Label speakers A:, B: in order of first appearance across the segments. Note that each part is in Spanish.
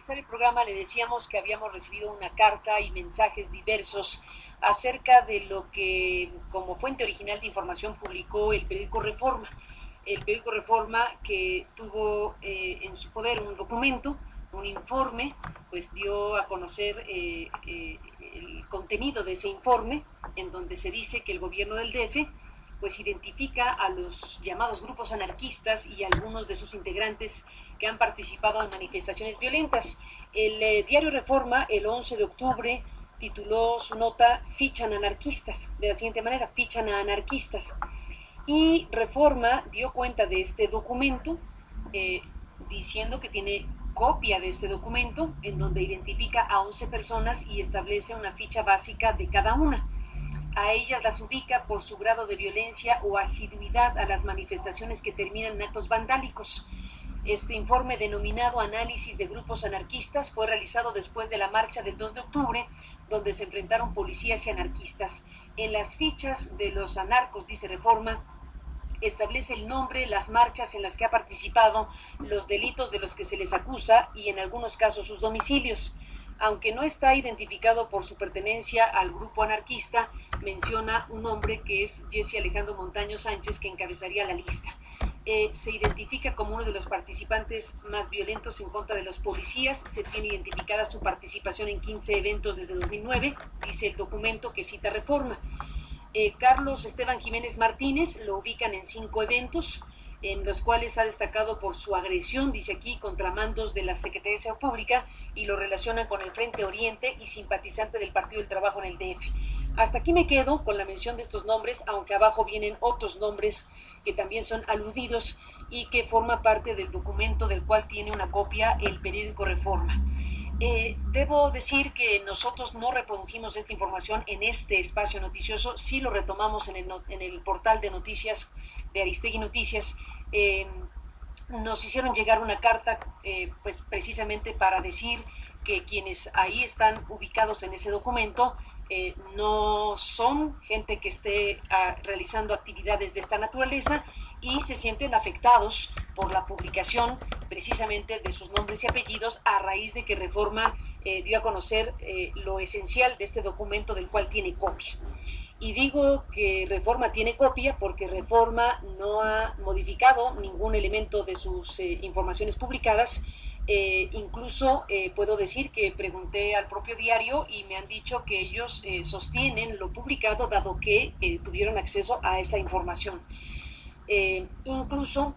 A: iniciar el programa le decíamos que habíamos recibido una carta y mensajes diversos acerca de lo que como fuente original de información publicó el periódico Reforma. El periódico Reforma, que tuvo en su poder un documento, un informe, pues dio a conocer el contenido de ese informe, en donde se dice que el gobierno del DF pues identifica a los llamados grupos anarquistas y algunos de sus integrantes que han participado en manifestaciones violentas. El diario Reforma, el 11 de octubre, tituló su nota "Fichan anarquistas", de la siguiente manera: fichan a anarquistas. Y Reforma dio cuenta de este documento, diciendo que tiene copia de este documento, en donde identifica a 11 personas y establece una ficha básica de cada una. A ellas las ubica por su grado de violencia o asiduidad a las manifestaciones que terminan en actos vandálicos. Este informe, denominado Análisis de Grupos Anarquistas, fue realizado después de la marcha del 2 de octubre, donde se enfrentaron policías y anarquistas. En las fichas de los anarcos, dice Reforma, establece el nombre, las marchas en las que ha participado, los delitos de los que se les acusa y en algunos casos sus domicilios. Aunque no está identificado por su pertenencia al grupo anarquista, menciona un nombre que es Jesse Alejandro Montaño Sánchez, que encabezaría la lista. Se identifica como uno de los participantes más violentos en contra de los policías. Se tiene identificada su participación en 15 eventos desde 2009, dice el documento que cita Reforma. Carlos Esteban Jiménez Martínez lo ubican en 5 eventos, en los cuales ha destacado por su agresión, dice aquí, contra mandos de la Secretaría de Seguridad Pública, y lo relacionan con el Frente Oriente y simpatizante del Partido del Trabajo en el DF. Hasta aquí me quedo con la mención de estos nombres, aunque abajo vienen otros nombres que también son aludidos y que forman parte del documento del cual tiene una copia el periódico Reforma. Debo decir que nosotros no reprodujimos esta información en este espacio noticioso, sí lo retomamos en el portal de noticias de Aristegui Noticias. Nos hicieron llegar una carta pues precisamente para decir que quienes ahí están ubicados en ese documento no son gente que esté realizando actividades de esta naturaleza y se sienten afectados por la publicación precisamente de sus nombres y apellidos a raíz de que Reforma dio a conocer lo esencial de este documento del cual tiene copia. Y digo que Reforma tiene copia porque Reforma no ha modificado ningún elemento de sus informaciones publicadas. Incluso puedo decir que pregunté al propio diario y me han dicho que ellos sostienen lo publicado, dado que tuvieron acceso a esa información. Incluso,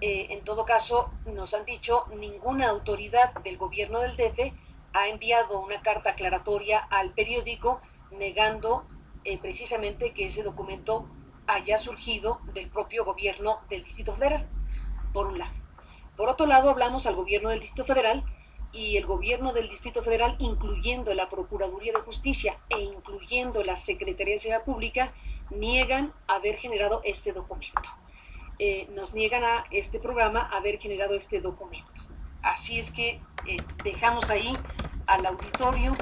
A: en todo caso, nos han dicho, ninguna autoridad del gobierno del DF ha enviado una carta aclaratoria al periódico negando precisamente que ese documento haya surgido del propio gobierno del Distrito Federal, por un lado. Por otro lado, hablamos al gobierno del Distrito Federal y el gobierno del Distrito Federal, incluyendo la Procuraduría de Justicia e incluyendo la Secretaría de Seguridad Pública, niegan haber generado este documento. Nos niegan a este programa haber generado este documento. Así es que dejamos ahí al auditorio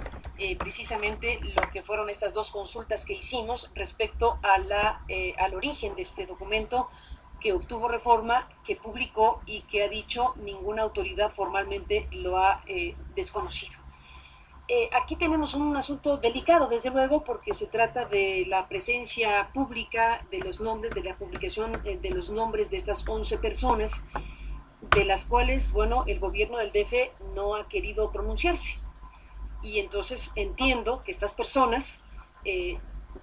A: precisamente lo que fueron estas dos consultas que hicimos respecto a al origen de este documento que obtuvo Reforma, que publicó y que ha dicho ninguna autoridad formalmente lo ha desconocido. Aquí tenemos un asunto delicado, desde luego, porque se trata de la presencia pública de los nombres, de la publicación de los nombres de estas 11 personas, de las cuales, bueno, el gobierno del DF no ha querido pronunciarse. Y entonces entiendo que estas personas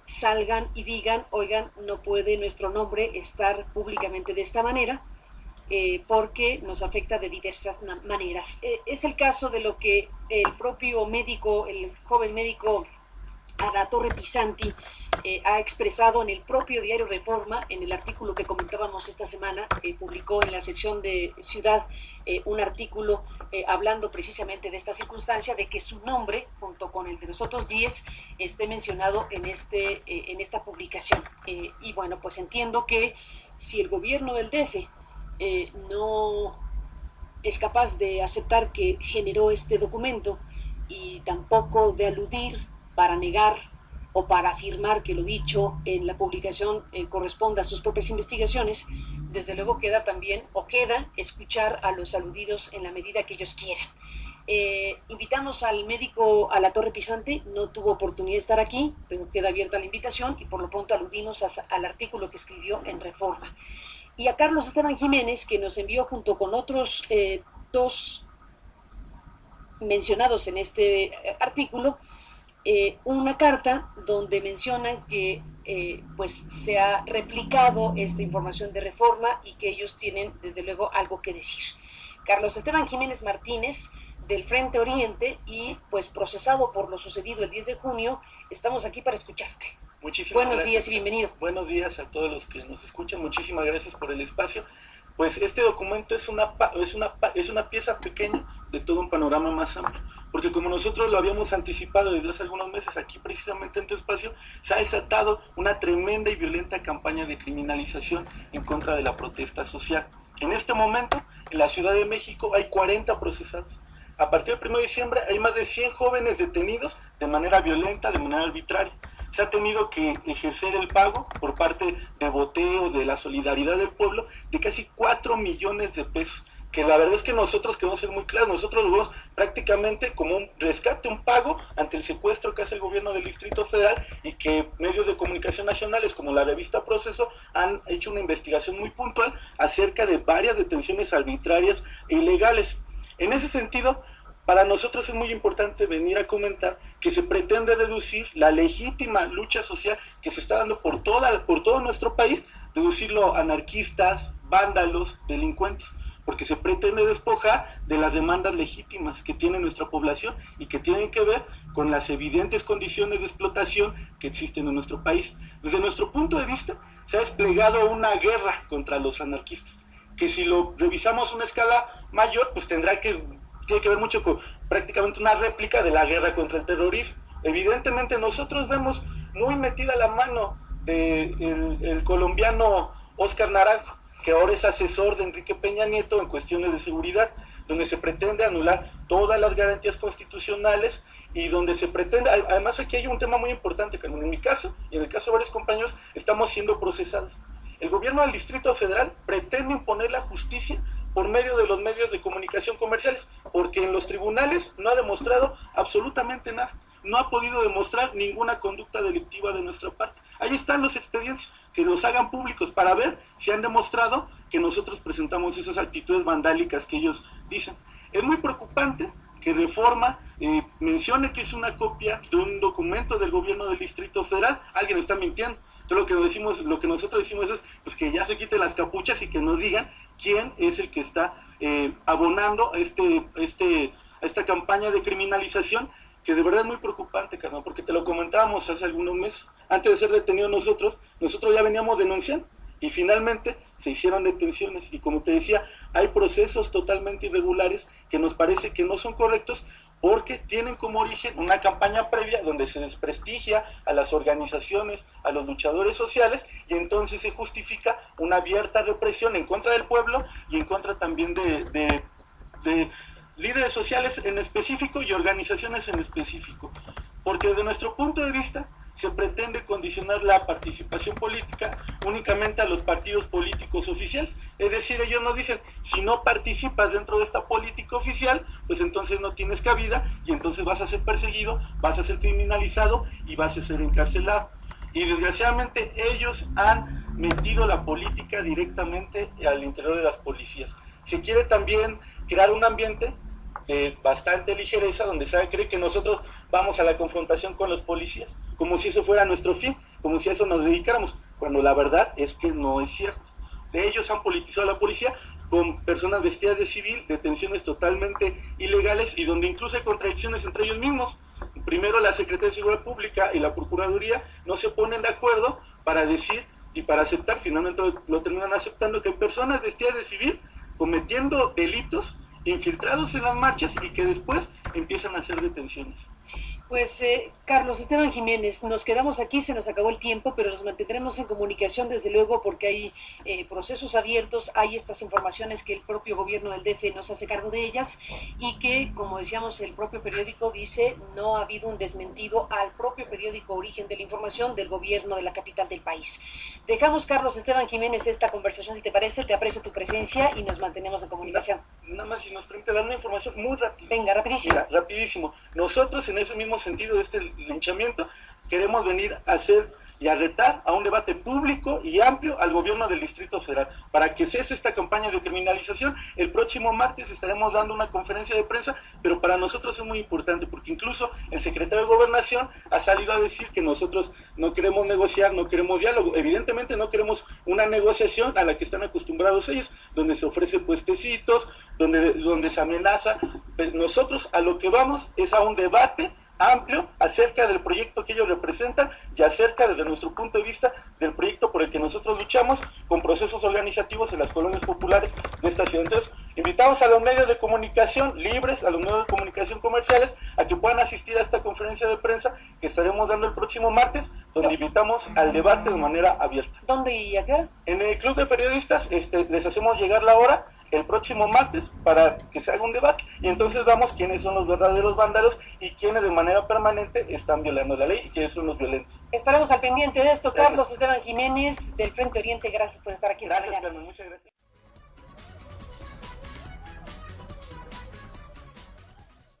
A: salgan y digan, oigan, no puede nuestro nombre estar públicamente de esta manera, porque nos afecta de diversas maneras. Es el caso de lo que el propio médico, el joven médico Adatorre Pisanti, ha expresado en el propio diario Reforma, en el artículo que comentábamos esta semana. Publicó en la sección de Ciudad un artículo hablando precisamente de esta circunstancia, de que su nombre, junto con el de los otros 10, esté mencionado en esta publicación. Y bueno, pues entiendo que si el gobierno del DF no es capaz de aceptar que generó este documento y tampoco de aludir para negar o para afirmar que lo dicho en la publicación corresponda a sus propias investigaciones, desde luego queda también, o queda, escuchar a los aludidos en la medida que ellos quieran. Invitamos al médico a la Torre Pisante, no tuvo oportunidad de estar aquí, pero queda abierta la invitación y por lo pronto aludimos al artículo que escribió en Reforma. Y a Carlos Esteban Jiménez, que nos envió junto con otros dos mencionados en este artículo, una carta donde mencionan que pues se ha replicado esta información de Reforma y que ellos tienen desde luego algo que decir. Carlos Esteban Jiménez Martínez, del Frente Oriente y pues procesado por lo sucedido el 10 de junio, estamos aquí para escucharte.
B: Muchísimas
A: Buenos
B: gracias.
A: días y bienvenido.
B: Buenos días a todos los que nos escuchan, muchísimas gracias por el espacio. Pues este documento es una pieza pequeña de todo un panorama más amplio, porque como nosotros lo habíamos anticipado desde hace algunos meses, aquí precisamente en tu espacio se ha desatado una tremenda y violenta campaña de criminalización en contra de la protesta social. En este momento, en la Ciudad de México hay 40 procesados. A partir del 1 de diciembre hay más de 100 jóvenes detenidos de manera violenta, de manera arbitraria. Se ha tenido que ejercer el pago por parte de Boteo, de la solidaridad del pueblo, de casi 4 millones de pesos. Que la verdad es que nosotros queremos ser muy claros, nosotros lo vemos prácticamente como un rescate, un pago ante el secuestro que hace el gobierno del Distrito Federal y que medios de comunicación nacionales como la revista Proceso han hecho una investigación muy puntual acerca de varias detenciones arbitrarias e ilegales. En ese sentido, para nosotros es muy importante venir a comentar que se pretende reducir la legítima lucha social que se está dando por todo nuestro país, reducirlo a anarquistas, vándalos, delincuentes, porque se pretende despojar de las demandas legítimas que tiene nuestra población y que tienen que ver con las evidentes condiciones de explotación que existen en nuestro país. Desde nuestro punto de vista, se ha desplegado una guerra contra los anarquistas, que si lo revisamos a una escala mayor, pues tiene que ver mucho con prácticamente una réplica de la guerra contra el terrorismo. Evidentemente nosotros vemos muy metida la mano del colombiano Óscar Naranjo, que ahora es asesor de Enrique Peña Nieto en cuestiones de seguridad, donde se pretende anular todas las garantías constitucionales y donde se pretende, además aquí hay un tema muy importante, que en mi caso y en el caso de varios compañeros, estamos siendo procesados. El gobierno del Distrito Federal pretende imponer la justicia por medio de los medios de comunicación comerciales, porque en los tribunales no ha demostrado absolutamente nada, no ha podido demostrar ninguna conducta delictiva de nuestra parte. Ahí están los expedientes, que los hagan públicos para ver si han demostrado que nosotros presentamos esas actitudes vandálicas que ellos dicen. Es muy preocupante que Reforma mencione que es una copia de un documento del gobierno del Distrito Federal. Alguien está mintiendo. Entonces lo que nosotros decimos es pues, que ya se quiten las capuchas y que nos digan quién es el que está abonando esta campaña de criminalización, que de verdad es muy preocupante, carnal, porque te lo comentábamos hace algunos meses. Antes de ser detenidos nosotros ya veníamos denunciando y finalmente se hicieron detenciones y como te decía, hay procesos totalmente irregulares que nos parece que no son correctos porque tienen como origen una campaña previa donde se desprestigia a las organizaciones, a los luchadores sociales, y entonces se justifica una abierta represión en contra del pueblo y en contra también de líderes sociales en específico y organizaciones en específico. Porque desde nuestro punto de vista se pretende condicionar la participación política únicamente a los partidos políticos oficiales. Es decir, ellos nos dicen, si no participas dentro de esta política oficial, pues entonces no tienes cabida y entonces vas a ser perseguido, vas a ser criminalizado y vas a ser encarcelado. Y desgraciadamente ellos han metido la política directamente al interior de las policías. Se quiere también crear un ambiente bastante ligereza, donde se cree que nosotros vamos a la confrontación con los policías, como si eso fuera nuestro fin, como si a eso nos dedicáramos, cuando la verdad es que no es cierto. De ellos han politizado a la policía con personas vestidas de civil, detenciones totalmente ilegales y donde incluso hay contradicciones entre ellos mismos. Primero la Secretaría de Seguridad Pública y la Procuraduría no se ponen de acuerdo para decir y para aceptar, finalmente lo terminan aceptando, que hay personas vestidas de civil cometiendo delitos infiltrados en las marchas y que después empiezan a hacer detenciones.
A: Pues Carlos Esteban Jiménez, nos quedamos aquí, se nos acabó el tiempo, pero nos mantendremos en comunicación desde luego porque hay procesos abiertos, hay estas informaciones que el propio gobierno del DF nos hace cargo de ellas y que, como decíamos, el propio periódico dice no ha habido un desmentido al propio periódico Origen de la Información del gobierno de la capital del país. Dejamos, Carlos Esteban Jiménez, esta conversación, si te parece, te aprecio tu presencia y nos mantenemos en comunicación.
B: Nada más, si nos permite dar una información muy rápida.
A: Venga, rapidísimo.
B: Mira, rapidísimo. Nosotros, en ese mismo sentido de este linchamiento, queremos venir a hacer y a retar a un debate público y amplio al gobierno del Distrito Federal para que cese esta campaña de criminalización. El próximo martes estaremos dando una conferencia de prensa, pero para nosotros es muy importante porque incluso el secretario de Gobernación ha salido a decir que nosotros no queremos negociar, no queremos diálogo. Evidentemente no queremos una negociación a la que están acostumbrados ellos, donde se ofrece puestecitos, donde se amenaza. Pues nosotros a lo que vamos es a un debate amplio acerca del proyecto que ellos representan y acerca, desde nuestro punto de vista, del proyecto por el que nosotros luchamos con procesos organizativos en las colonias populares de esta ciudad. Entonces, invitamos a los medios de comunicación libres, a los medios de comunicación comerciales, a que puedan asistir a esta conferencia de prensa que estaremos dando el próximo martes, donde invitamos al debate de manera abierta.
A: ¿Dónde y a qué hora?
B: En el Club de Periodistas les hacemos llegar la hora el próximo martes para que se haga un debate y entonces vamos quiénes son los verdaderos vándalos y quiénes de manera permanente están violando la ley y quiénes son los violentos.
A: Estaremos al pendiente de esto.
B: Gracias.
A: Carlos Esteban Jiménez del Frente Oriente, gracias por estar aquí.
B: Gracias, Carmen, muchas gracias.